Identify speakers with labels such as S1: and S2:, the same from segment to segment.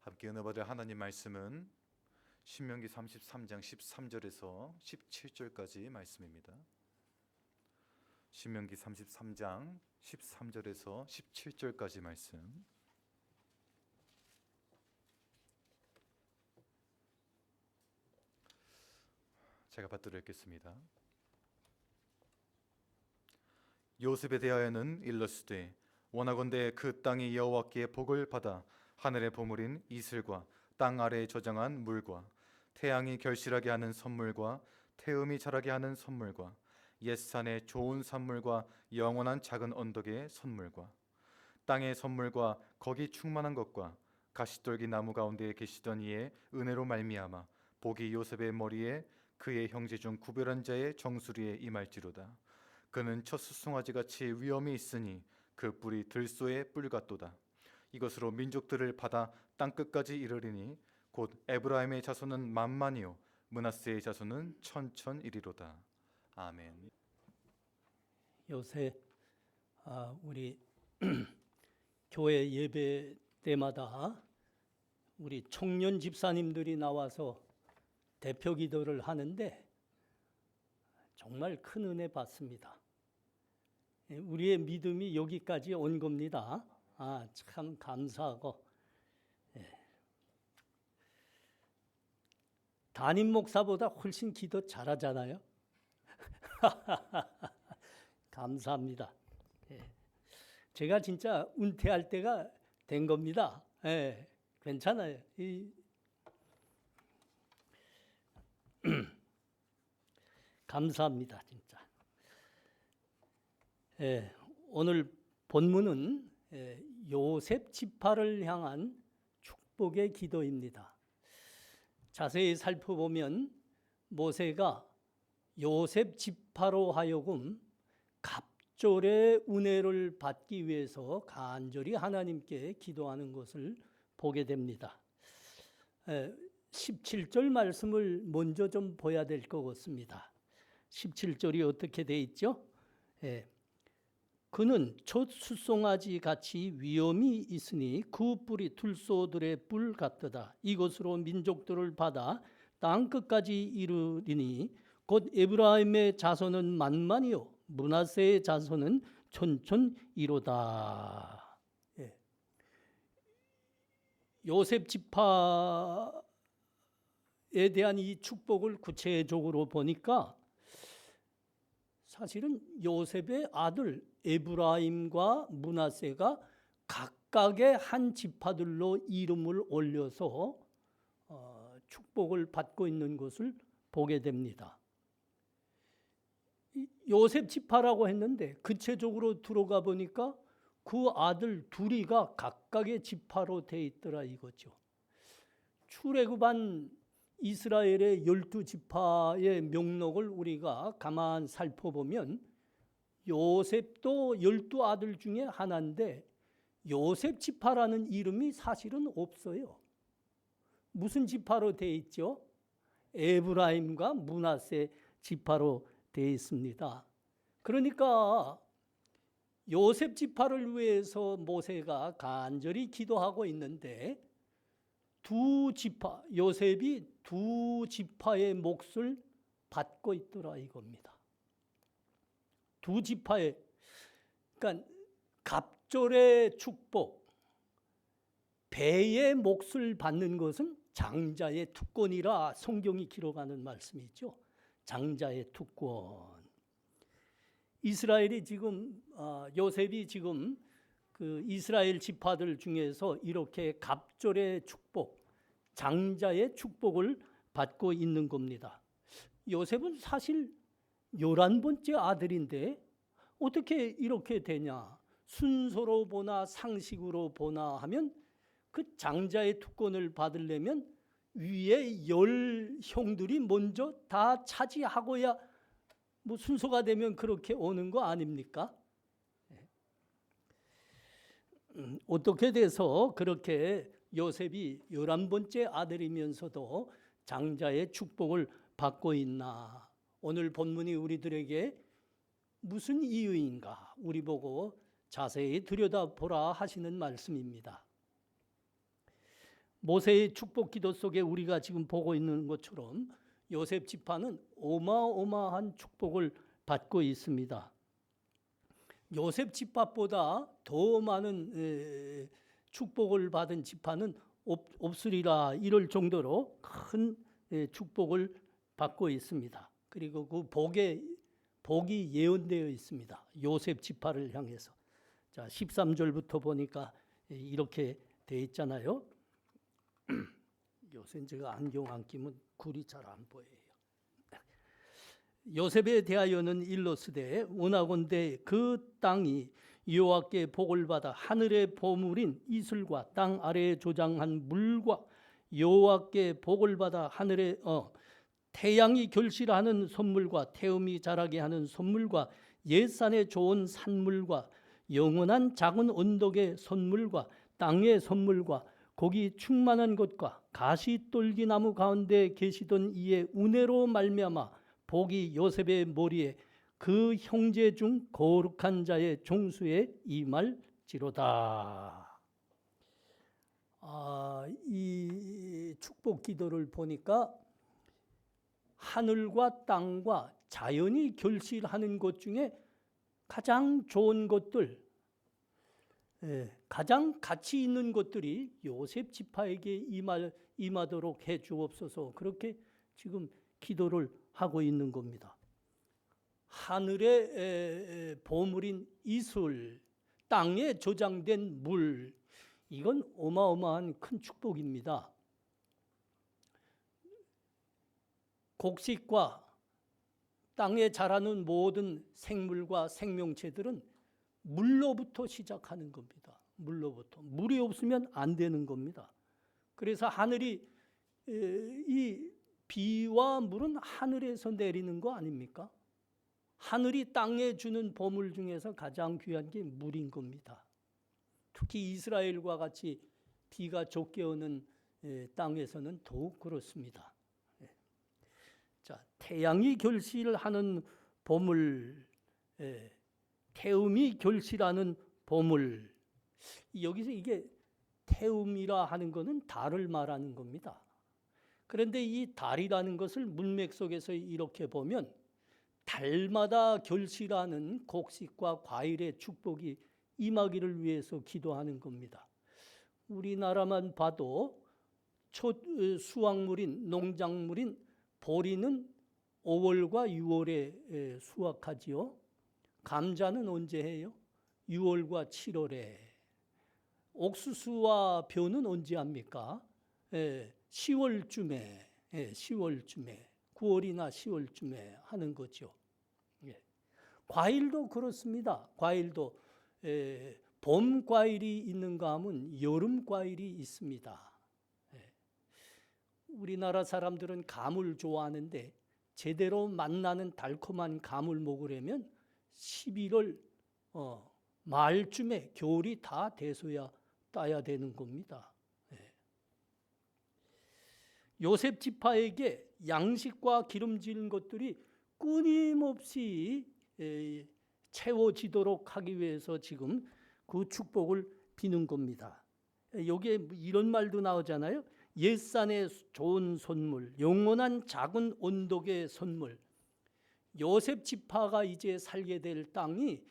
S1: 함께 은혜받을 하나님 말씀은 신명기 33장 13절에서 17절까지 말씀입니다. 신명기 33장 13절에서 17절까지 말씀. 제가 받들어 읽겠습니다. 요셉에 대하여는 일러스되 원하건대 그 땅이 여호와께 복을 받아 하늘의 보물인 이슬과 땅 아래에 저장한 물과 태양이 결실하게 하는 선물과 태음이 자라게 하는 선물과 옛산의 좋은 산물과 영원한 작은 언덕의 선물과 땅의 선물과 거기 충만한 것과 가시떨기 나무 가운데에 계시던 이의 은혜로 말미암아 복이 요셉의 머리에 그의 형제 중 구별한 자의 정수리에 임할지로다. 그는 첫 수송아지같이 위엄이 있으니 그 뿔이 들소의 뿔 같도다. 이것으로 민족들을 받아 땅끝까지 이르리니 곧 에브라임의 자손은 만만이요 므낫세의 자손은 천천이리로다. 아멘.
S2: 요새 우리 교회 예배 때마다 우리 청년 집사님들이 나와서 대표 기도를 하는데 정말 큰 은혜 받습니다. 우리의 믿음이 여기까지 온 겁니다. 참 감사하고, 담임 목사보다 훨씬 기도 잘하잖아요. 감사합니다. 제가 진짜 은퇴할 때가 된 겁니다. 괜찮아요. 감사합니다, 진짜. 오늘 본문은 요셉 지파를 향한 축복의 기도입니다. 자세히 살펴보면 모세가 요셉 지파로 하여금 갑절의 은혜를 받기 위해서 간절히 하나님께 기도하는 것을 보게 됩니다. 17절 말씀을 먼저 좀 봐야 될 것 같습니다. 17절이 어떻게 돼 있죠? 그는 첫 수송아지 같이 위엄이 있으니 그 뿔이 들소들의 뿔 같도다. 이것으로 민족들을 받아 땅 끝까지 이르리니 곧 에브라임의 자손은 만만이요 므낫세의 자손은 천천이로다. 요셉 지파에 대한 이 축복을 구체적으로 보니까 사실은 요셉의 아들 에브라임과 므낫세가 각각의 한 지파들로 이름을 올려서 축복을 받고 있는 것을 보게 됩니다. 요셉 지파라고 했는데 구체적으로 들어가 보니까 그 아들 둘이가 각각의 지파로 돼 있더라 이거죠. 출애굽한 이스라엘의 12지파의 명록을 우리가 가만 살펴보면 요셉도 12아들 중에 하나인데 요셉 지파라는 이름이 사실은 없어요. 무슨 지파로 되어 있죠? 에브라임과 므낫세 지파로 되어 있습니다. 그러니까 요셉 지파를 위해서 모세가 간절히 기도하고 있는데 두 지파, 요셉이 두 지파의 몫을 받고 있더라 이겁니다. 두 지파의, 그러니까 갑절의 축복, 배의 몫을 받는 것은 장자의 특권이라 성경이 기록하는 말씀이죠. 장자의 특권. 이스라엘이 지금 요셉이 지금 그 이스라엘 지파들 중에서 이렇게 갑절의 축복, 장자의 축복을 받고 있는 겁니다. 요셉은 사실 11번째 아들인데 어떻게 이렇게 되냐? 순서로 보나 상식으로 보나 하면 그 장자의 특권을 받으려면 위에 10형들이 먼저 다 차지하고야 뭐 순서가 되면 그렇게 오는 거 아닙니까? 어떻게 돼서 그렇게 요셉이 11번째 아들이면서도 장자의 축복을 받고 있나? 오늘 본문이 우리들에게 무슨 이유인가? 우리 보고 자세히 들여다보라 하시는 말씀입니다. 모세의 축복 기도 속에 우리가 지금 보고 있는 것처럼 요셉 지파는 어마어마한 축복을 받고 있습니다. 요셉 지파보다 더 많은 축복을 받은 지파는 없으리라 이럴 정도로 큰 축복을 받고 있습니다. 그리고 그 복이 예언되어 있습니다. 요셉 지파를 향해서. 자, 13절부터 보니까 이렇게 되어 있잖아요. 요새 제가 안경 안 끼면 글이 잘 안 보여요. 요셉에 대하여는 일러스되 원하건대 그 땅이 여호와께 복을 받아 하늘의 보물인 이슬과 땅 아래에 조장한 물과 여호와께 복을 받아 하늘에 태양이 결실하는 선물과 태음이 자라게 하는 선물과 옛산에 좋은 산물과 영원한 작은 언덕의 선물과 땅의 선물과 고기 충만한 것과 가시떨기 나무 가운데 계시던 이의 은혜로 말미암아 복이 요셉의 머리에 그 형제 중 거룩한 자의 종수에 임할지로다. 이 축복 기도를 보니까 하늘과 땅과 자연이 결실하는 것 중에 가장 좋은 것들, 가장 가치 있는 것들이 요셉 지파에게 임하도록 해 주옵소서. 그렇게 지금 기도를 하고 있는 겁니다. 하늘의 보물인 이슬, 땅에 저장된 물, 이건 어마어마한 큰 축복입니다. 곡식과 땅에 자라는 모든 생물과 생명체들은 물로부터 시작하는 겁니다. 물로부터. 물이 없으면 안 되는 겁니다. 그래서 하늘이 이 비와 물은 하늘에서 내리는 거 아닙니까? 하늘이 땅에 주는 보물 중에서 가장 귀한 게 물인 겁니다. 특히 이스라엘과 같이 비가 적게 오는 땅에서는 더욱 그렇습니다. 자, 태양이 결실하는 보물, 태음이 결실하는 보물. 여기서 이게 태음이라 하는 것은 달을 말하는 겁니다. 그런데 이 달이라는 것을 문맥 속에서 이렇게 보면 달마다 결실하는 곡식과 과일의 축복이 임하기를 위해서 기도하는 겁니다. 우리나라만 봐도 수확물인 농작물인 보리는 5월과 6월에 수확하지요. 감자는 언제 해요? 6월과 7월에. 옥수수와 벼는 언제 합니까? 10월쯤에, 10월쯤에, 9월이나 10월쯤에 하는 거죠. 과일도 그렇습니다. 과일도 봄 과일이 있는가 하면 여름 과일이 있습니다. 우리나라 사람들은 감을 좋아하는데 제대로 맛나는 달콤한 감을 먹으려면 11월 말쯤에 겨울이 다 돼서야 따야 되는 겁니다. 요셉 지파에게 양식과 기름진 것들이 끊임없이 채워지도록 하기 위해서 지금 그 축복을 비는 겁니다. 여기에 이런 말도 나오잖아요. 옛산의 좋은 선물, 영원한 작은 언덕의 선물. 요셉 지파가 이제 살게 될 땅이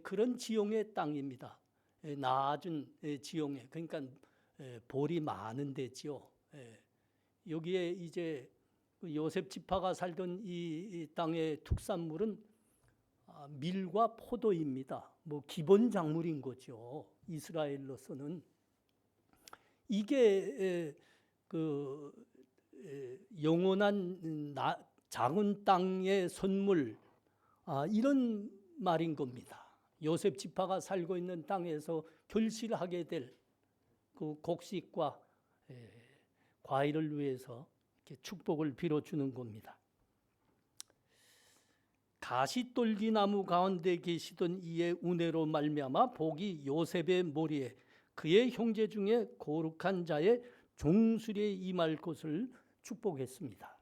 S2: 그런 지형의 땅입니다. 낮은 지형에, 그러니까 볼이 많은 데지요. 여기에 이제 요셉 지파가 살던 이 땅의 특산물은 밀과 포도입니다. 뭐 기본 작물인 거죠. 이스라엘로서는 이게 그 영원한 작은 땅의 선물, 이런 말인 겁니다. 요셉 지파가 살고 있는 땅에서 결실하게 될 그 곡식과 과일을 위해서 이렇게 축복을 빌어주는 겁니다. 가시떨기 나무 가운데 계시던 이의 은혜로 말미암아 복이 요셉의 머리에 그의 형제 중에 거룩한 자의 종술에 임할 것을 축복했습니다.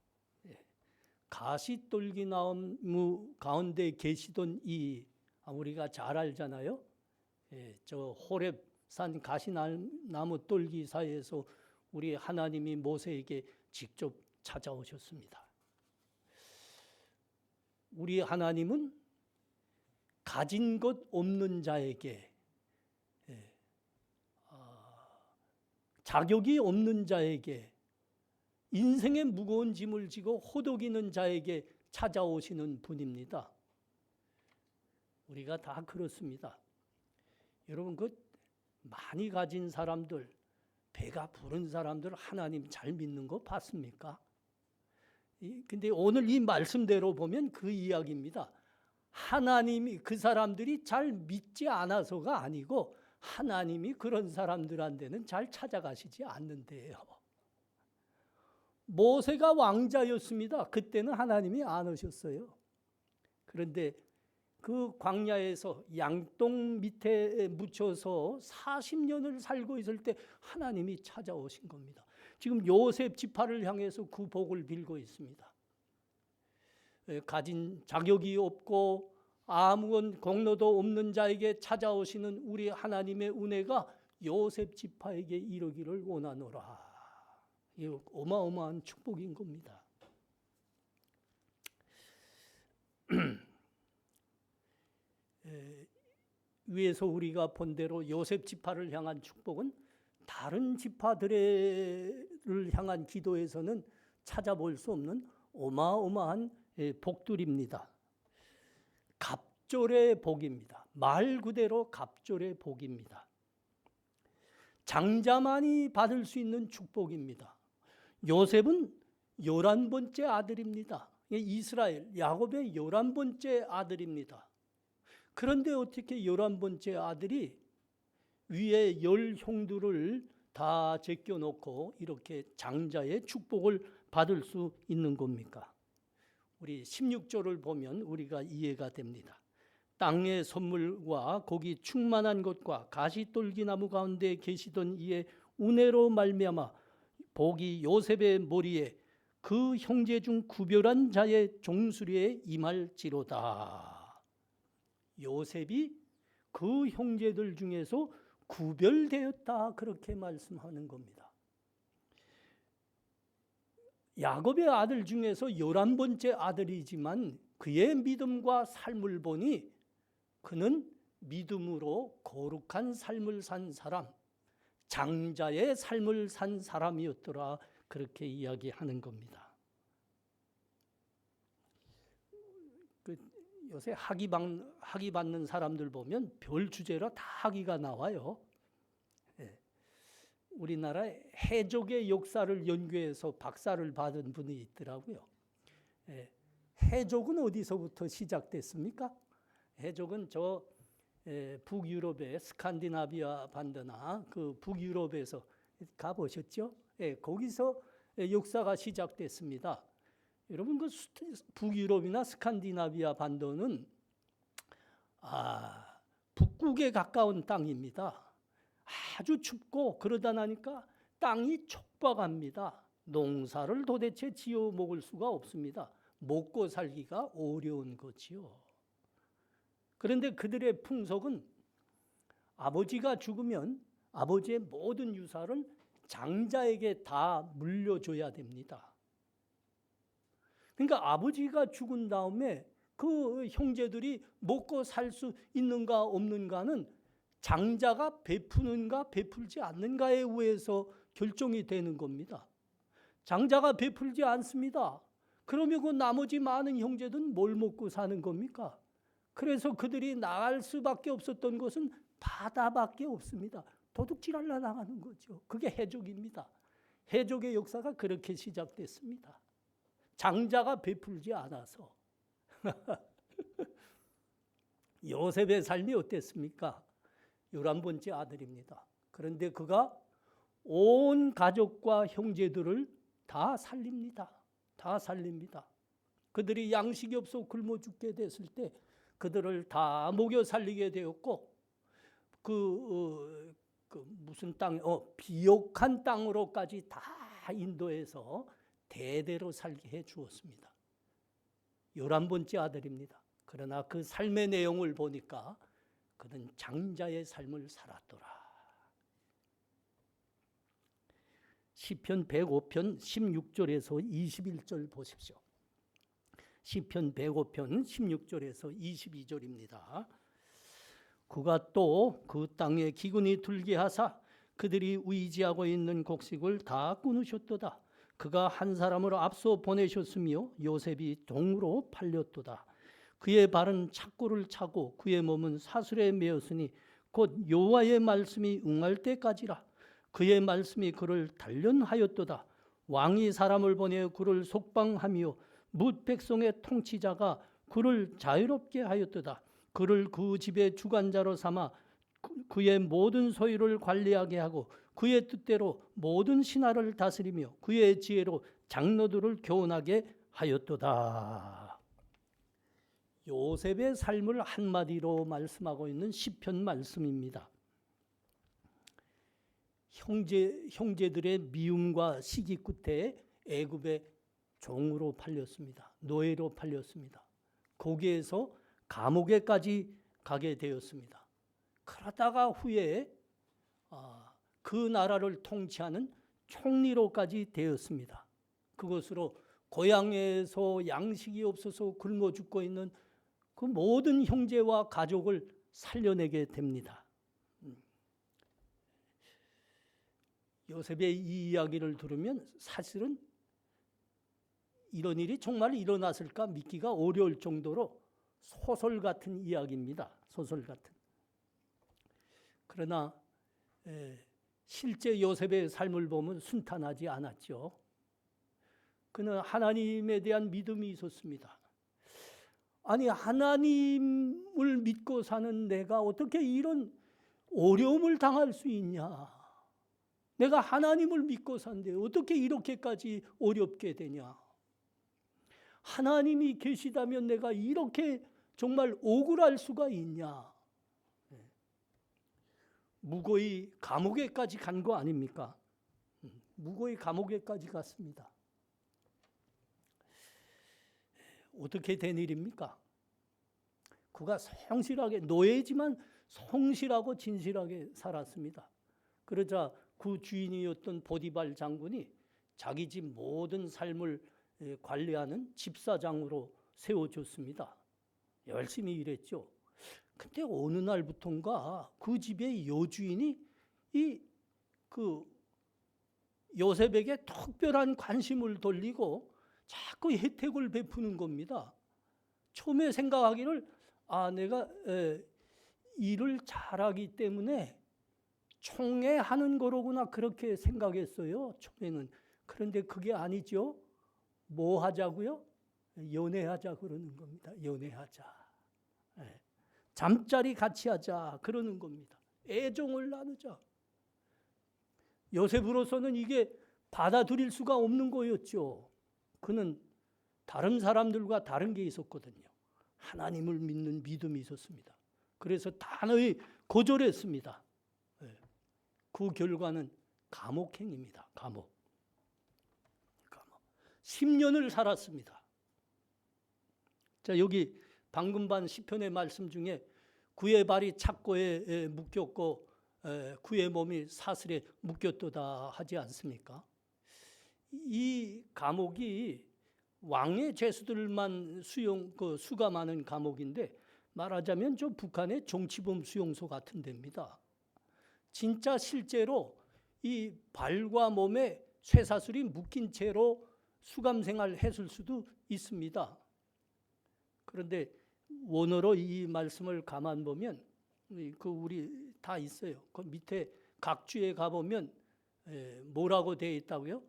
S2: 가시떨기 나무 가운데 계시던 이, 우리가 잘 알잖아요. 저 호렙산 가시나무 떨기 사이에서 우리 하나님이 모세에게 직접 찾아오셨습니다. 우리 하나님은 가진 것 없는 자에게, 자격이 없는 자에게, 인생의 무거운 짐을 지고 호독이는 자에게 찾아오시는 분입니다. 우리가 다 그렇습니다. 여러분, 많이 가진 사람들, 배가 부른 사람들 하나님 잘 믿는 거 봤습니까? 근데 오늘 이 말씀대로 보면 그 이야기입니다. 하나님이 그 사람들이 잘 믿지 않아서가 아니고 하나님이 그런 사람들한테는 잘 찾아가시지 않는데요. 모세가 왕자였습니다. 그때는 하나님이 안 오셨어요. 그런데 그 광야에서 양똥 밑에 묻혀서 40년을 살고 있을 때 하나님이 찾아오신 겁니다. 지금 요셉 지파를 향해서 그 복을 빌고 있습니다. 가진 자격이 없고 아무런 공로도 없는 자에게 찾아오시는 우리 하나님의 은혜가 요셉 지파에게 이르기를 원하노라. 이 어마어마한 축복인 겁니다. 위에서 우리가 본 대로 요셉 지파를 향한 축복은 다른 지파들을 향한 기도에서는 찾아볼 수 없는 어마어마한 복들입니다. 갑절의 복입니다. 말 그대로 갑절의 복입니다. 장자만이 받을 수 있는 축복입니다. 요셉은 11번째 아들입니다. 이스라엘, 야곱의 11번째 아들입니다. 그런데 어떻게 11번째 아들이 위에 10형들을 다 제껴놓고 이렇게 장자의 축복을 받을 수 있는 겁니까? 우리 16절을 보면 우리가 이해가 됩니다. 땅의 선물과 고기 충만한 것과 가시떨기나무 가운데 계시던 이의 은혜로 말미암아 복이 요셉의 머리에 그 형제 중 구별한 자의 종수리에 임할지로다. 요셉이 그 형제들 중에서 구별되었다, 그렇게 말씀하는 겁니다. 야곱의 아들 중에서 11번째 아들이지만 그의 믿음과 삶을 보니 그는 믿음으로 거룩한 삶을 산 사람, 장자의 삶을 산 사람이었더라, 그렇게 이야기하는 겁니다. 요새 학위 받는 사람들 보면 별 주제로 다 학위가 나와요. 우리나라 해족의 역사를 연구해서 박사를 받은 분이 있더라고요. 해족은 어디서부터 시작됐습니까? 해족은 저 북유럽의 스칸디나비아 반도나 그 북유럽에서 가보셨죠? 거기서 역사가 시작됐습니다. 여러분, 그 북유럽이나 스칸디나비아 반도는 북극에 가까운 땅입니다. 아주 춥고 그러다 나니까 땅이 촉박합니다. 농사를 도대체 지어 먹을 수가 없습니다. 먹고 살기가 어려운 거지요. 그런데 그들의 풍속은 아버지가 죽으면 아버지의 모든 유산을 장자에게 다 물려줘야 됩니다. 그러니까 아버지가 죽은 다음에 그 형제들이 먹고 살 수 있는가 없는가는 장자가 베푸는가 베풀지 않는가에 의해서 결정이 되는 겁니다. 장자가 베풀지 않습니다. 그러면 그 나머지 많은 형제들은 뭘 먹고 사는 겁니까? 그래서 그들이 나갈 수밖에 없었던 것은 바다밖에 없습니다. 도둑질하려 나가는 거죠. 그게 해족입니다. 해족의 역사가 그렇게 시작됐습니다. 장자가 베풀지 않아서. 요셉의 삶이 어땠습니까? 11번째 아들입니다. 그런데 그가 온 가족과 형제들을 다 살립니다. 다 살립니다. 그들이 양식이 없어 굶어 죽게 됐을 때 그들을 다 먹여 살리게 되었고, 무슨 땅, 비옥한 땅으로까지 다 인도해서 대대로 살게 해 주었습니다. 11번째 아들입니다. 그러나 그 삶의 내용을 보니까 그는 장자의 삶을 살았더라. 시편 105편 16절에서 21절 보십시오. 시편 105편 16절에서 22절입니다. 그가 또 그 땅에 기근이 들게 하사 그들이 의지하고 있는 곡식을 다 끊으셨도다. 그가 한 사람을 앞서 보내셨으며 요셉이 종으로 팔렸도다. 그의 발은 착고를 차고 그의 몸은 사슬에 매었으니 곧 여호와의 말씀이 응할 때까지라. 그의 말씀이 그를 단련하였도다. 왕이 사람을 보내 그를 속방하며 뭇 백성의 통치자가 그를 자유롭게 하였도다. 그를 그 집의 주관자로 삼아 그의 모든 소유를 관리하게 하고 그의 뜻대로 모든 신하를 다스리며 그의 지혜로 장로들을 교훈하게 하였도다. 요셉의 삶을 한마디로 말씀하고 있는 시편 말씀입니다. 형제들의 미움과 시기 끝에 애굽의 종으로 팔렸습니다. 노예로 팔렸습니다. 거기에서 감옥에까지 가게 되었습니다. 그러다가 후에 그 나라를 통치하는 총리로까지 되었습니다. 그것으로 고향에서 양식이 없어서 굶어 죽고 있는 그 모든 형제와 가족을 살려내게 됩니다. 요셉의 이 이야기를 들으면 사실은 이런 일이 정말 일어났을까 믿기가 어려울 정도로 소설 같은 이야기입니다. 소설 같은. 그러나 실제 요셉의 삶을 보면 순탄하지 않았죠. 그는 하나님에 대한 믿음이 있었습니다. 아니, 하나님을 믿고 사는 내가 어떻게 이런 어려움을 당할 수 있냐? 내가 하나님을 믿고 산데 어떻게 이렇게까지 어렵게 되냐? 하나님이 계시다면 내가 이렇게 정말 억울할 수가 있냐? 무고히 감옥에까지 간 거 아닙니까? 무고히 감옥에까지 갔습니다. 어떻게 된 일입니까? 그가 성실하게, 노예지만 성실하고 진실하게 살았습니다. 그러자 그 주인이었던 보디발 장군이 자기 집 모든 삶을 관리하는 집사장으로 세워줬습니다. 열심히 일했죠. 근데 어느 날부턴가 그 집의 여주인이 그 요셉에게 특별한 관심을 돌리고 자꾸 혜택을 베푸는 겁니다. 처음에 생각하기를 내가 일을 잘하기 때문에 총애하는 거로구나 그렇게 생각했어요. 처음에는. 그런데 그게 아니죠. 뭐 하자고요? 연애하자 그러는 겁니다. 연애하자. 잠자리 같이 하자 그러는 겁니다. 애정을 나누자. 요셉으로서는 이게 받아들일 수가 없는 거였죠. 그는 다른 사람들과 다른 게 있었거든요. 하나님을 믿는 믿음이 있었습니다. 그래서 단호히 거절했습니다. 그 결과는 감옥행입니다. 감옥. 10년을 살았습니다. 자, 여기 방금 반 시편의 말씀 중에 그의 발이 착고에 묶였고 그의 몸이 사슬에 묶였도다 하지 않습니까? 이 감옥이 왕의 죄수들만 수감하는 감옥인데 말하자면 저 북한의 정치범 수용소 같은 데입니다. 진짜 실제로 이 발과 몸에 쇠사슬이 묶인 채로 수감 생활했을 수도 있습니다. 그런데 원어로 이 말씀을 가만 보면 우리 다 있어요. 그 밑에 각주에 가보면 뭐라고 되어 있다고요?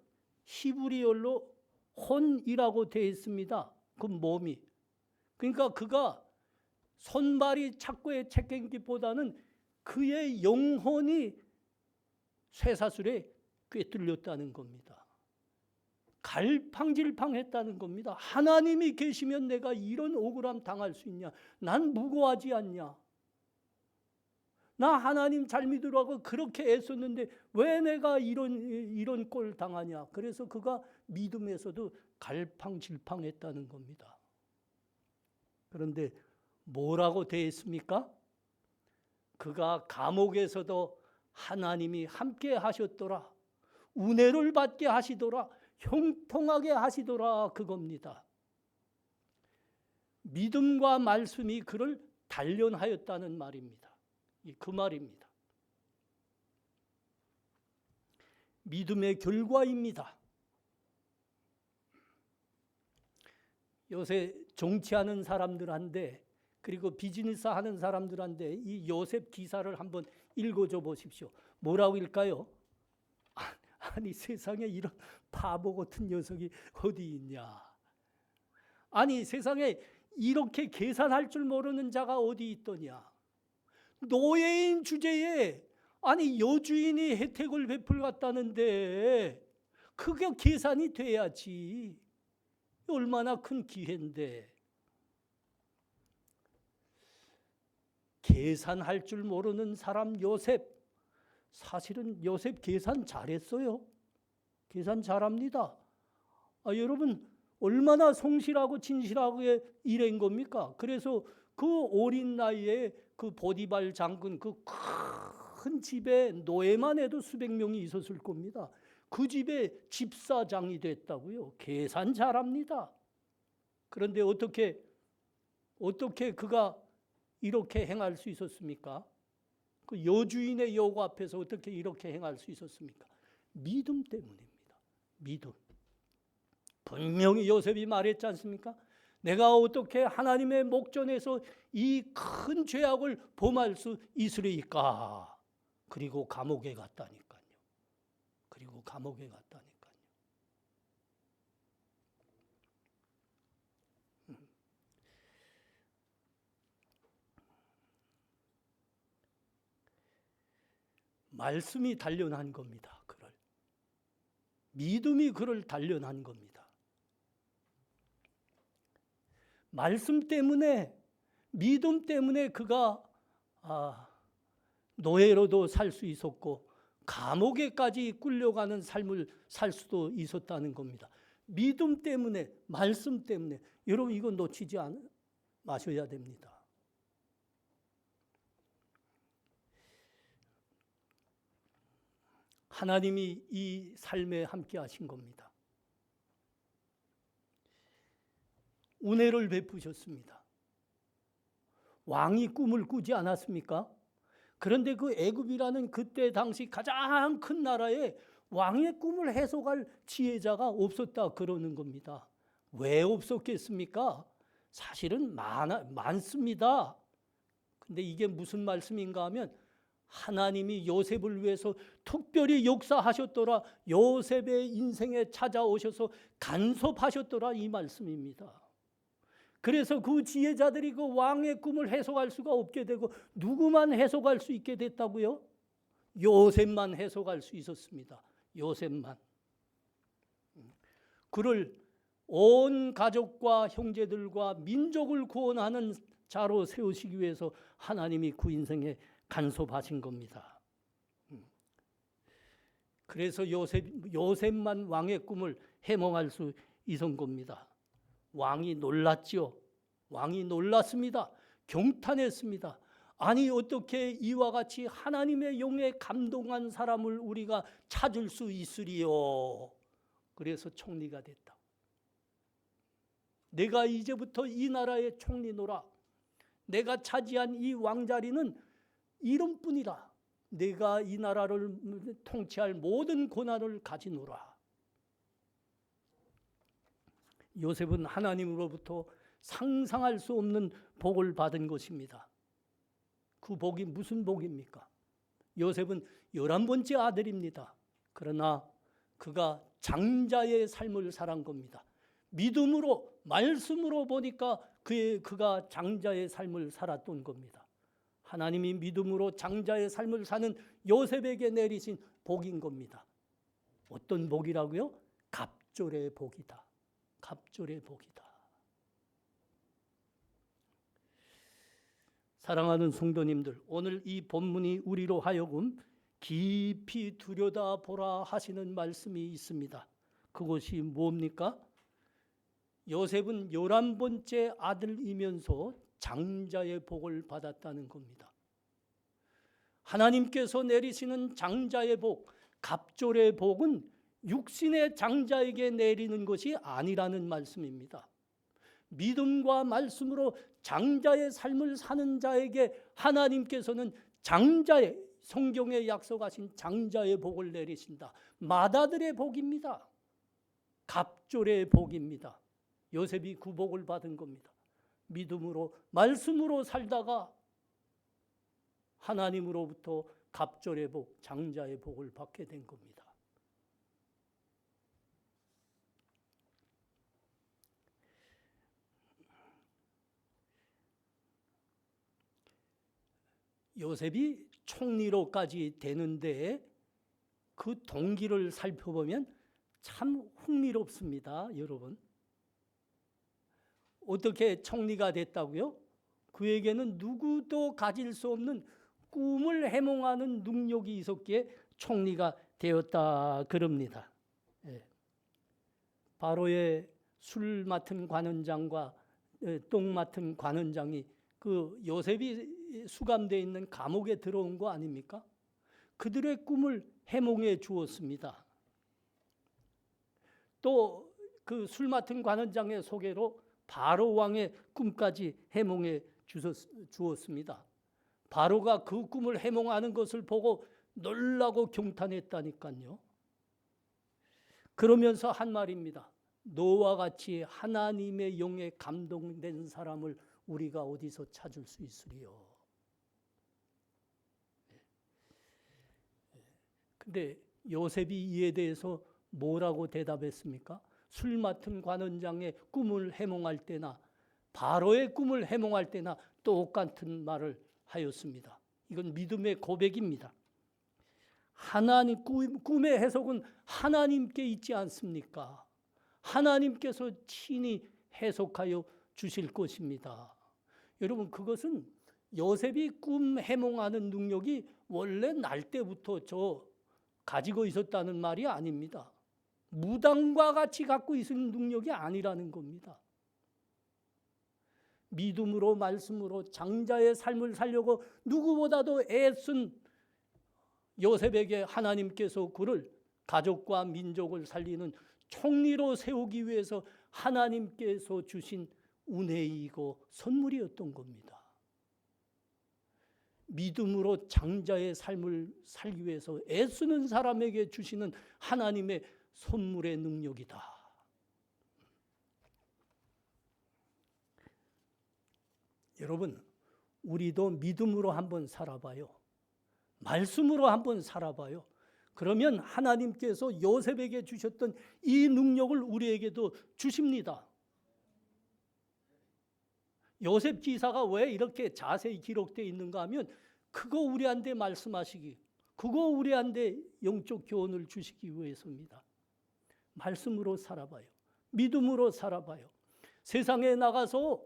S2: 히브리어로 혼이라고 되어 있습니다. 그 몸이. 그러니까 그가 손발이 착고에 채경기보다는 그의 영혼이 쇠사슬에 꿰뚫렸다는 겁니다. 갈팡질팡했다는 겁니다. 하나님이 계시면 내가 이런 억울함 당할 수 있냐? 난 무고하지 않냐? 나 하나님 잘 믿으라고 그렇게 애썼는데 왜 내가 이런 꼴 당하냐? 그래서 그가 믿음에서도 갈팡질팡했다는 겁니다. 그런데 뭐라고 되어 있습니까? 그가 감옥에서도 하나님이 함께 하셨더라. 은혜를 받게 하시더라, 형통하게 하시더라, 그겁니다. 믿음과 말씀이 그를 단련하였다는 말입니다. 그 말입니다. 믿음의 결과입니다. 요새 정치하는 사람들한테, 그리고 비즈니스 하는 사람들한테 이 요셉 기사를 한번 읽어줘 보십시오. 뭐라고 읽까요? 아니, 세상에 이런 바보 같은 녀석이 어디 있냐. 아니, 세상에 이렇게 계산할 줄 모르는 자가 어디 있더냐. 노예인 주제에 아니 여주인이 혜택을 베풀 갔다는데 그게 계산이 돼야지. 얼마나 큰 기회인데. 계산할 줄 모르는 사람 요셉, 사실은 요셉 계산 잘했어요. 계산 잘합니다. 여러분 얼마나 성실하고 진실하게 일한 겁니까? 그래서 그 어린 나이에 그 보디발 장군 그 큰 집에 노예만 해도 수백 명이 있었을 겁니다. 그 집에 집사장이 됐다고요. 계산 잘합니다. 그런데 어떻게 그가 이렇게 행할 수 있었습니까? 그 여주인의 요구 앞에서 어떻게 이렇게 행할 수 있었습니까? 믿음 때문입니다. 믿음. 분명히 요셉이 말했지 않습니까? 내가 어떻게 하나님의 목전에서 이 큰 죄악을 범할 수 있으리까? 그리고 감옥에 갔다니까요. 그리고 감옥에 갔다니까요. 말씀이 단련한 겁니다. 그를. 믿음이 그를 단련한 겁니다. 말씀 때문에, 믿음 때문에 그가 노예로도 살 수 있었고 감옥에까지 끌려가는 삶을 살 수도 있었다는 겁니다. 믿음 때문에, 말씀 때문에. 여러분 이거 놓치지 마셔야 됩니다. 하나님이 이 삶에 함께 하신 겁니다. 은혜를 베푸셨습니다. 왕이 꿈을 꾸지 않았습니까? 그런데 그 애굽이라는 그때 당시 가장 큰 나라에 왕의 꿈을 해석할 지혜자가 없었다 그러는 겁니다. 왜 없었겠습니까? 사실은 많습니다. 근데 이게 무슨 말씀인가 하면 하나님이 요셉을 위해서 특별히 역사하셨더라, 요셉의 인생에 찾아오셔서 간섭하셨더라, 이 말씀입니다. 그래서 그 지혜자들이 그 왕의 꿈을 해석할 수가 없게 되고 누구만 해석할 수 있게 됐다고요? 요셉만 해석할 수 있었습니다. 요셉만. 그를 온 가족과 형제들과 민족을 구원하는 자로 세우시기 위해서 하나님이 그 인생에 간섭하신 겁니다. 그래서 요셉만 왕의 꿈을 해몽할 수 있은 겁니다. 왕이 놀랐지요. 왕이 놀랐습니다. 경탄했습니다. 아니 어떻게 이와 같이 하나님의 영에 감동한 사람을 우리가 찾을 수 있으리요. 그래서 총리가 됐다. 내가 이제부터 이 나라의 총리노라. 내가 차지한 이 왕자리는 이름뿐이라. 내가 이 나라를 통치할 모든 권한을 가지노라. 요셉은 하나님으로부터 상상할 수 없는 복을 받은 것입니다. 그 복이 무슨 복입니까? 요셉은 11번째 아들입니다. 그러나 그가 장자의 삶을 살한 겁니다. 믿음으로, 말씀으로 보니까 그가 장자의 삶을 살았던 겁니다. 하나님이 믿음으로 장자의 삶을 사는 요셉에게 내리신 복인 겁니다. 어떤 복이라고요? 갑절의 복이다. 갑절의 복이다. 사랑하는 성도님들, 오늘 이 본문이 우리로 하여금 깊이 들여다보라 하시는 말씀이 있습니다. 그것이 뭡니까? 요셉은 11번째 아들이면서 장자의 복을 받았다는 겁니다. 하나님께서 내리시는 장자의 복, 갑절의 복은 육신의 장자에게 내리는 것이 아니라는 말씀입니다. 믿음과 말씀으로 장자의 삶을 사는 자에게 하나님께서는 장자의, 성경에 약속하신 장자의 복을 내리신다. 맏아들의 복입니다. 갑절의 복입니다. 요셉이 그 복을 받은 겁니다. 믿음으로 말씀으로 살다가 하나님으로부터 갑절의 복, 장자의 복을 받게 된 겁니다. 요셉이 총리로까지 되는데 그 동기를 살펴보면 참 흥미롭습니다, 여러분. 어떻게 총리가 됐다고요? 그에게는 누구도 가질 수 없는 꿈을 해몽하는 능력이 있었기에 총리가 되었다 그럽니다. 바로의 술 맡은 관원장과 똥 맡은 관원장이 그 요셉이 수감되어 있는 감옥에 들어온 거 아닙니까? 그들의 꿈을 해몽해 주었습니다. 또 그 술 맡은 관원장의 소개로 바로 왕의 꿈까지 해몽해 주었습니다. 바로가 그 꿈을 해몽하는 것을 보고 놀라고 경탄했다니까요. 그러면서 한 말입니다. 너와 같이 하나님의 영에 감동된 사람을 우리가 어디서 찾을 수 있으리요. 근데 요셉이 이에 대해서 뭐라고 대답했습니까? 술 맡은 관원장의 꿈을 해몽할 때나 바로의 꿈을 해몽할 때나 똑같은 말을 하였습니다. 이건 믿음의 고백입니다. 하나님 꿈의 해석은 하나님께 있지 않습니까? 하나님께서 친히 해석하여 주실 것입니다. 여러분, 그것은 요셉이 꿈 해몽하는 능력이 원래 날 때부터 가지고 있었다는 말이 아닙니다. 무당과 같이 갖고 있는 능력이 아니라는 겁니다. 믿음으로 말씀으로 장자의 삶을 살려고 누구보다도 애쓴 요셉에게 하나님께서 그를 가족과 민족을 살리는 총리로 세우기 위해서 하나님께서 주신 은혜이고 선물이었던 겁니다. 믿음으로 장자의 삶을 살기 위해서 애쓰는 사람에게 주시는 하나님의 선물의 능력이다. 여러분, 우리도 믿음으로 한번 살아봐요. 말씀으로 한번 살아봐요. 그러면 하나님께서 요셉에게 주셨던 이 능력을 우리에게도 주십니다. 요셉 기사가 왜 이렇게 자세히 기록되어 있는가 하면 그거 우리한테 말씀하시기, 그거 우리한테 영적 교훈을 주시기 위해서입니다. 말씀으로 살아봐요. 믿음으로 살아봐요. 세상에 나가서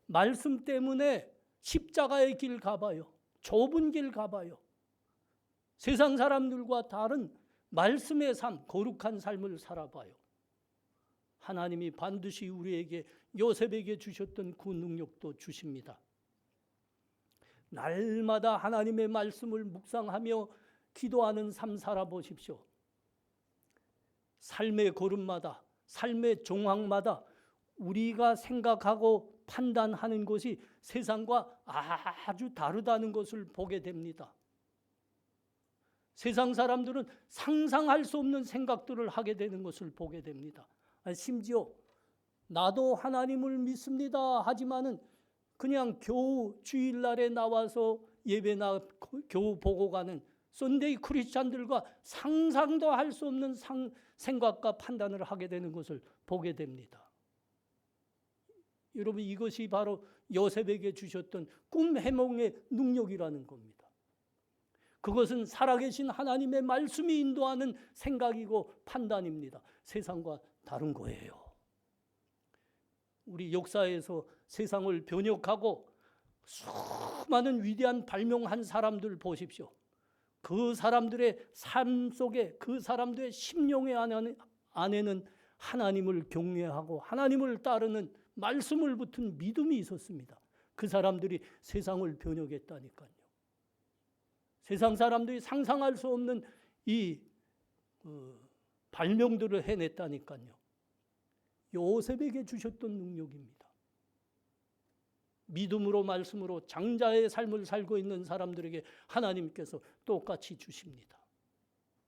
S2: 말씀 때문에 십자가의 길 가봐요. 좁은 길 가봐요. 세상 사람들과 다른 말씀의 삶, 거룩한 삶을 살아봐요. 하나님이 반드시 우리에게 요셉에게 주셨던 그 능력도 주십니다. 날마다 하나님의 말씀을 묵상하며 기도하는 삶 살아보십시오. 삶의 걸음마다, 삶의 정황마다 우리가 생각하고 판단하는 것이 세상과 아주 다르다는 것을 보게 됩니다. 세상 사람들은 상상할 수 없는 생각들을 하게 되는 것을 보게 됩니다. 심지어 나도 하나님을 믿습니다 하지만은 그냥 겨우 주일날에 나와서 예배나 겨우 보고 가는 썬데이 크리스찬들과 상상도 할 수 없는 생각과 판단을 하게 되는 것을 보게 됩니다. 여러분, 이것이 바로 요셉에게 주셨던 꿈 해몽의 능력이라는 겁니다. 그것은 살아계신 하나님의 말씀이 인도하는 생각이고 판단입니다. 세상과 다른 거예요. 우리 역사에서 세상을 변혁하고 수많은 위대한 발명한 사람들 보십시오. 그 사람들의 삶 속에, 그 사람들의 심령의 안에는 하나님을 경외하고 하나님을 따르는 말씀을 붙은 믿음이 있었습니다. 그 사람들이 세상을 변혁했다니까요. 세상 사람들이 상상할 수 없는 이 발명들을 해냈다니까요. 요셉에게 주셨던 능력입니다. 믿음으로 말씀으로 장자의 삶을 살고 있는 사람들에게 하나님께서 똑같이 주십니다.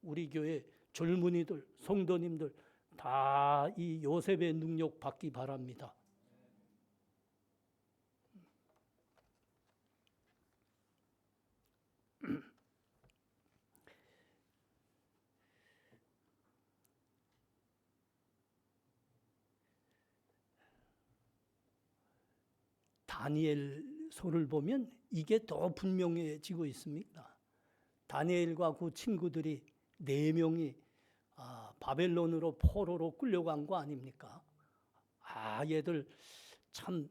S2: 우리 교회 젊은이들, 성도님들 다 이 요셉의 능력 받기 바랍니다. 다니엘서를 보면 이게 더 분명해지고 있습니다. 다니엘과 그 친구들이 4명이 바벨론으로 포로로 끌려간 거 아닙니까? 얘들 참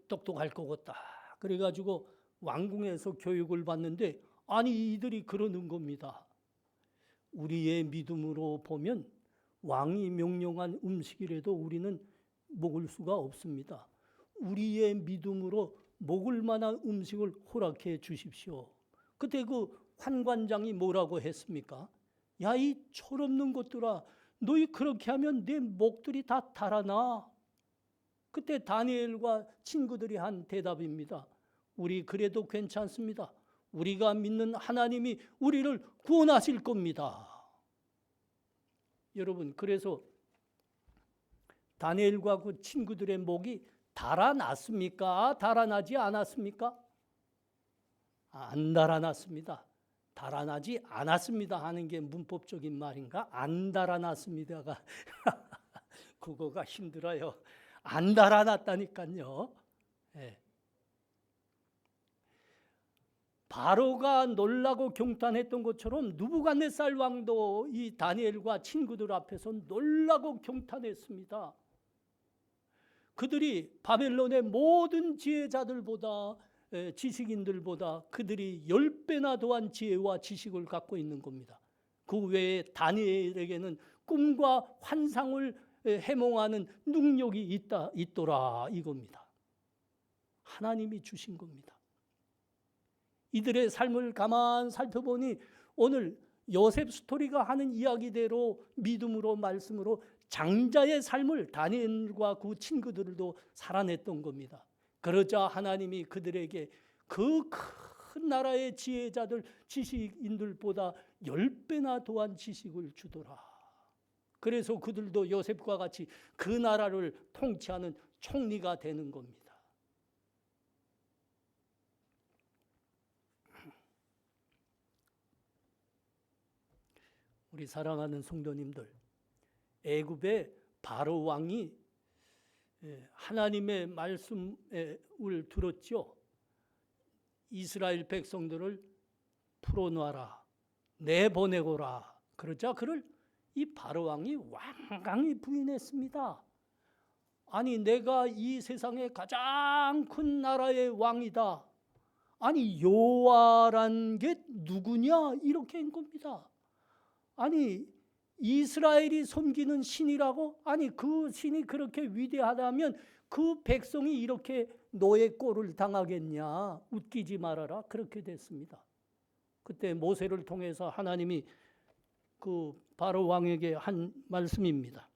S2: 똑똑할 것 같다. 그래가지고 왕궁에서 교육을 받는데 아니 이들이 그러는 겁니다. 우리의 믿음으로 보면 왕이 명령한 음식이라도 우리는 먹을 수가 없습니다. 우리의 믿음으로 먹을 만한 음식을 허락해 주십시오. 그때 그 환관장이 뭐라고 했습니까? 야, 이 철없는 것들아, 너희 그렇게 하면 내 목들이 다 달아나. 그때 다니엘과 친구들이 한 대답입니다. 우리 그래도 괜찮습니다. 우리가 믿는 하나님이 우리를 구원하실 겁니다. 여러분, 그래서 다니엘과 그 친구들의 목이 달아났습니까? 달아나지 않았습니까? 안 달아났습니다. 달아나지 않았습니다 하는 게 문법적인 말인가? 안 달아났습니다가 그거가 힘들어요. 안 달아났다니까요. 네. 바로가 놀라고 경탄했던 것처럼 느부갓네살 왕도 이 다니엘과 친구들 앞에서 놀라고 경탄했습니다. 그들이 바벨론의 모든 지혜자들보다 지식인들보다 그들이 10배나 더한 지혜와 지식을 갖고 있는 겁니다. 그 외에 다니엘에게는 꿈과 환상을 해몽하는 능력이 있더라 이겁니다. 하나님이 주신 겁니다. 이들의 삶을 가만 살펴보니 오늘 요셉 스토리가 하는 이야기대로 믿음으로 말씀으로 장자의 삶을 다니엘과 그 친구들도 살아냈던 겁니다. 그러자 하나님이 그들에게 그 큰 나라의 지혜자들, 지식인들보다 10배나 더한 지식을 주더라. 그래서 그들도 요셉과 같이 그 나라를 통치하는 총리가 되는 겁니다. 우리 사랑하는 성도님들, 애굽의 바로 왕이 하나님의 말씀을 들었죠. 이스라엘 백성들을 풀어놔라, 내보내고라. 그러자 그를 이 바로 왕이 완강히 부인했습니다. 아니 내가 이 세상의 가장 큰 나라의 왕이다. 아니 여호와란 게 누구냐 이렇게 한 겁니다. 아니 이스라엘이 섬기는 신이라고? 아니 그 신이 그렇게 위대하다면 그 백성이 이렇게 노예 꼴을 당하겠냐? 웃기지 말아라. 그렇게 됐습니다. 그때 모세를 통해서 하나님이 그 바로 왕에게 한 말씀입니다.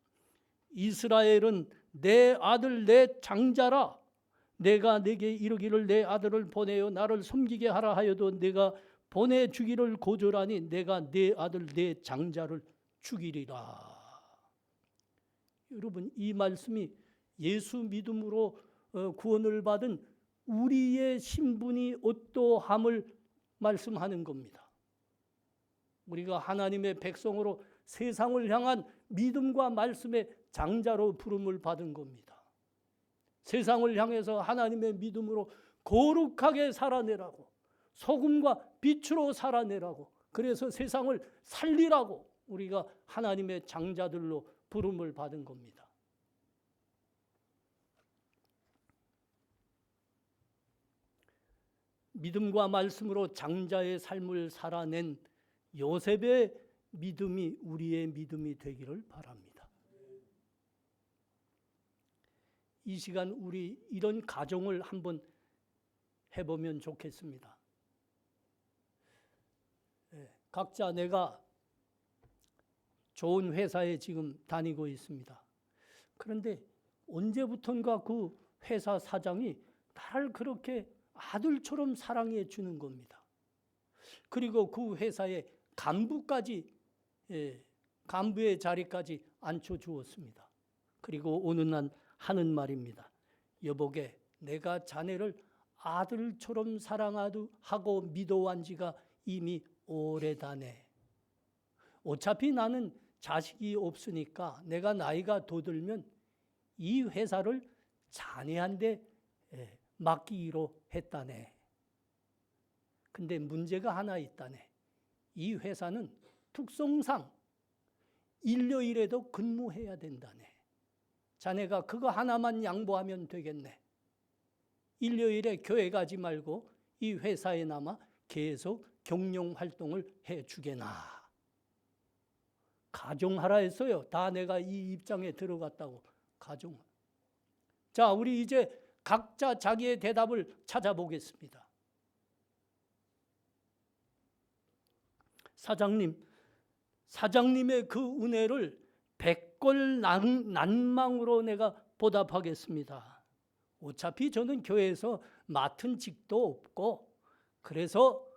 S2: 이스라엘은 내 아들 내 장자라. 내가 내게 이르기를 내 아들을 보내어 나를 섬기게 하라 하여도 내가 보내주기를 고절하니 내가 내 아들 내 장자를 죽이리라. 여러분 이 말씀이 예수 믿음으로 구원을 받은 우리의 신분이 어떠함을 말씀하는 겁니다. 우리가 하나님의 백성으로 세상을 향한 믿음과 말씀의 장자로 부름을 받은 겁니다. 세상을 향해서 하나님의 믿음으로 거룩하게 살아내라고, 소금과 빛으로 살아내라고, 그래서 세상을 살리라고 우리가 하나님의 장자들로 부름을 받은 겁니다. 믿음과 말씀으로 장자의 삶을 살아낸 요셉의 믿음이 우리의 믿음이 되기를 바랍니다. 이 시간 우리 이런 가정을 한번 해보면 좋겠습니다. 각자 내가 좋은 회사에 지금 다니고 있습니다. 그런데 언제부턴가 그 회사 사장이 나를 그렇게 아들처럼 사랑해 주는 겁니다. 그리고 그 회사의 간부까지, 간부의 자리까지 앉혀주었습니다. 그리고 어느 날 하는 말입니다. 여보게, 내가 자네를 아들처럼 사랑하고 믿어온 지가 이미 오래다네. 어차피 나는 자식이 없으니까 내가 나이가 더 들면 이 회사를 자네한테 맡기기로 했다네. 근데 문제가 하나 있다네. 이 회사는 특성상 일요일에도 근무해야 된다네. 자네가 그거 하나만 양보하면 되겠네. 일요일에 교회 가지 말고 이 회사에 남아 계속 경영 활동을 해주게나. 가정하라 했어요. 다 내가 이 입장에 들어갔다고. 가정. 자, 우리 이제 각자 자기의 대답을 찾아보겠습니다. 사장님의 그 은혜를 백골난망으로 내가 보답하겠습니다. 어차피 저는 교회에서 맡은 직도 없고, 그래서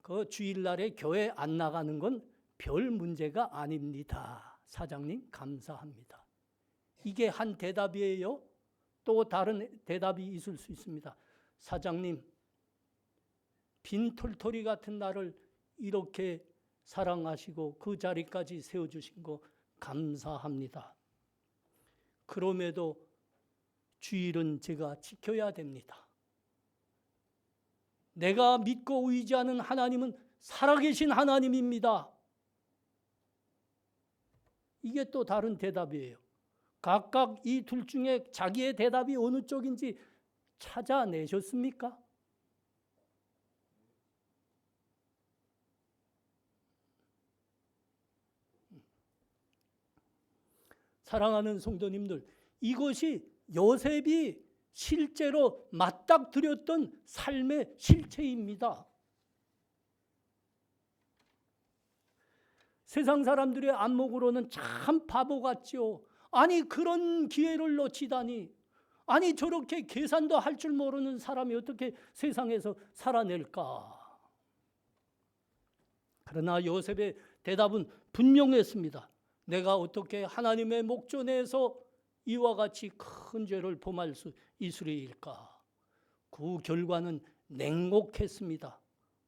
S2: 그 주일날에 교회 안 나가는 건 별 문제가 아닙니다. 사장님 감사합니다. 이게 한 대답이에요. 또 다른 대답이 있을 수 있습니다. 사장님, 빈털터리 같은 나를 이렇게 사랑하시고 그 자리까지 세워주신 거 감사합니다. 그럼에도 주일은 제가 지켜야 됩니다. 내가 믿고 의지하는 하나님은 살아계신 하나님입니다. 이게 또 다른 대답이에요. 각각 이 둘 중에 자기의 대답이 어느 쪽인지 찾아내셨습니까? 사랑하는 성도님들, 이것이 요셉이 실제로 맞닥뜨렸던 삶의 실체입니다. 세상 사람들의 안목으로는 참 바보 같죠. 아니, 그런 기회를 놓치다니. 아니, 저렇게 계산도 할 줄 모르는 사람이 어떻게 세상에서 살아낼까? 그러나 요셉의 대답은 분명했습니다. 내가 어떻게 하나님의 목전에서 이와 같이 큰 죄를 범할 수 있으리일까? 그 결과는 냉혹했습니다.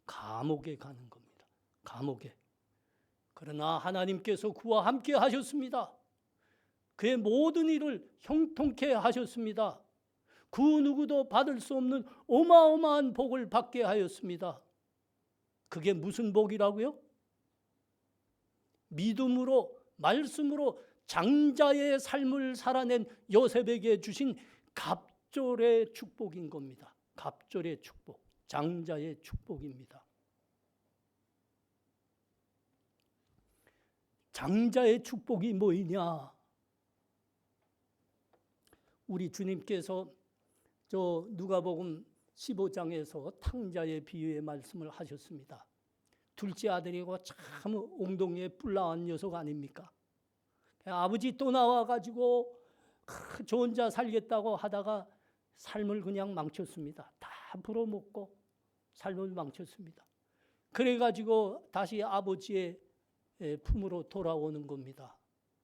S2: 감옥에 가는 겁니다. 감옥에. 그러나 하나님께서 그와 함께 하셨습니다. 그의 모든 일을 형통케 하셨습니다. 그 누구도 받을 수 없는 어마어마한 복을 받게 하였습니다. 그게 무슨 복이라고요? 믿음으로, 말씀으로 장자의 삶을 살아낸 요셉에게 주신 갑절의 축복인 겁니다. 갑절의 축복, 장자의 축복입니다. 장자의 축복이 뭐이냐? 우리 주님께서 저 누가복음 15장에서 탕자의 비유의 말씀을 하셨습니다. 둘째 아들이고 참 엉덩이에 뿔 나온 녀석 아닙니까? 아버지 또 나와가지고 저 혼자 살겠다고 하다가 삶을 그냥 망쳤습니다. 다 불어먹고 삶을 망쳤습니다. 그래가지고 다시 아버지의 품으로 돌아오는 겁니다.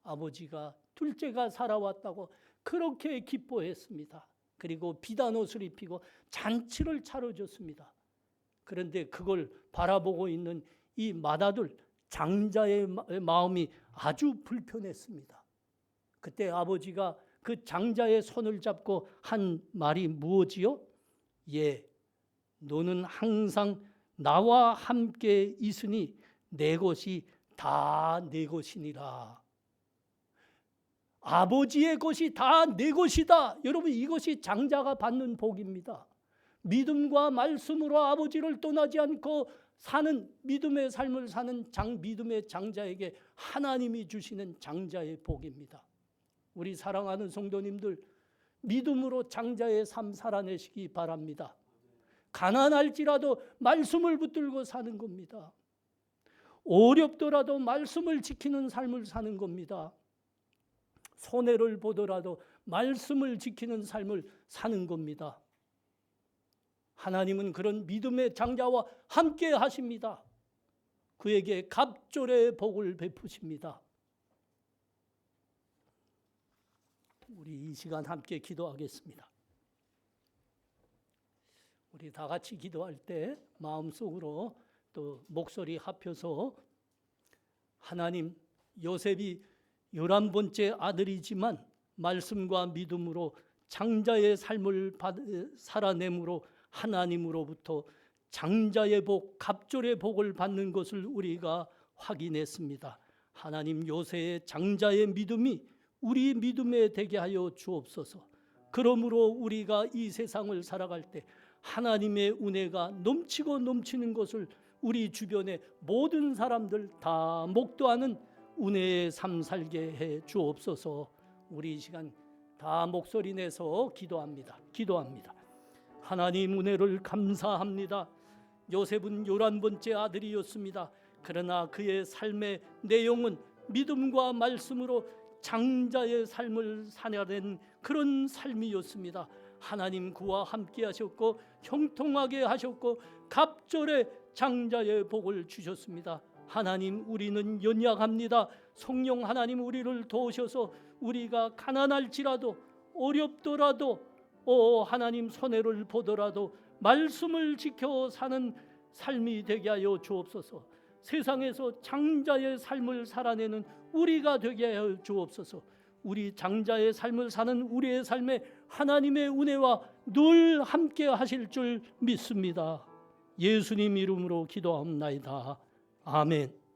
S2: 아버지가 둘째가 살아왔다고 그렇게 기뻐했습니다. 그리고 비단 옷을 입히고 잔치를 차려줬습니다. 그런데 그걸 바라보고 있는 이 맏아들 장자의 마음이 아주 불편했습니다. 그때 아버지가 그 장자의 손을 잡고 한 말이 무엇이요? 예, 너는 항상 나와 함께 있으니 내 것이 다 내 것이니라. 아버지의 것이 다 내 것이다. 여러분, 이것이 장자가 받는 복입니다. 믿음과 말씀으로 아버지를 떠나지 않고 사는 믿음의 삶을 사는 믿음의 장자에게 하나님이 주시는 장자의 복입니다. 우리 사랑하는 성도님들, 믿음으로 장자의 삶 살아내시기 바랍니다. 가난할지라도 말씀을 붙들고 사는 겁니다. 어렵더라도 말씀을 지키는 삶을 사는 겁니다. 손해를 보더라도 말씀을 지키는 삶을 사는 겁니다. 하나님은 그런 믿음의 장자와 함께 하십니다. 그에게 갑절의 복을 베푸십니다. 우리 이 시간 함께 기도하겠습니다. 우리 다 같이 기도할 때 마음속으로 또 목소리 합혀서 하나님, 요셉이 11번째 아들이지만 말씀과 믿음으로 장자의 삶을 살아내므로 하나님으로부터 장자의 복, 갑절의 복을 받는 것을 우리가 확인했습니다. 하나님, 요새의 장자의 믿음이 우리 믿음에 되게 하여 주옵소서. 그러므로 우리가 이 세상을 살아갈 때 하나님의 은혜가 넘치고 넘치는 것을 우리 주변의 모든 사람들 다 목도하는 은혜의 삶 살게 해 주옵소서. 우리 이 시간 다 목소리 내서 기도합니다. 하나님, 은혜를 감사합니다. 요셉은 11번째 아들이었습니다. 그러나 그의 삶의 내용은 믿음과 말씀으로 장자의 삶을 살아낸 그런 삶이었습니다. 하나님 그와 함께 하셨고 형통하게 하셨고 갑절의 장자의 복을 주셨습니다. 하나님, 우리는 연약합니다. 성령 하나님, 우리를 도우셔서 우리가 가난할지라도 어렵더라도 하나님 손해를 보더라도 말씀을 지켜 사는 삶이 되게 하여 주옵소서. 세상에서 장자의 삶을 살아내는 우리가 되게 하여 주옵소서. 우리 장자의 삶을 사는 우리의 삶에 하나님의 은혜와 늘 함께 하실 줄 믿습니다. 예수님 이름으로 기도합나이다. 아멘.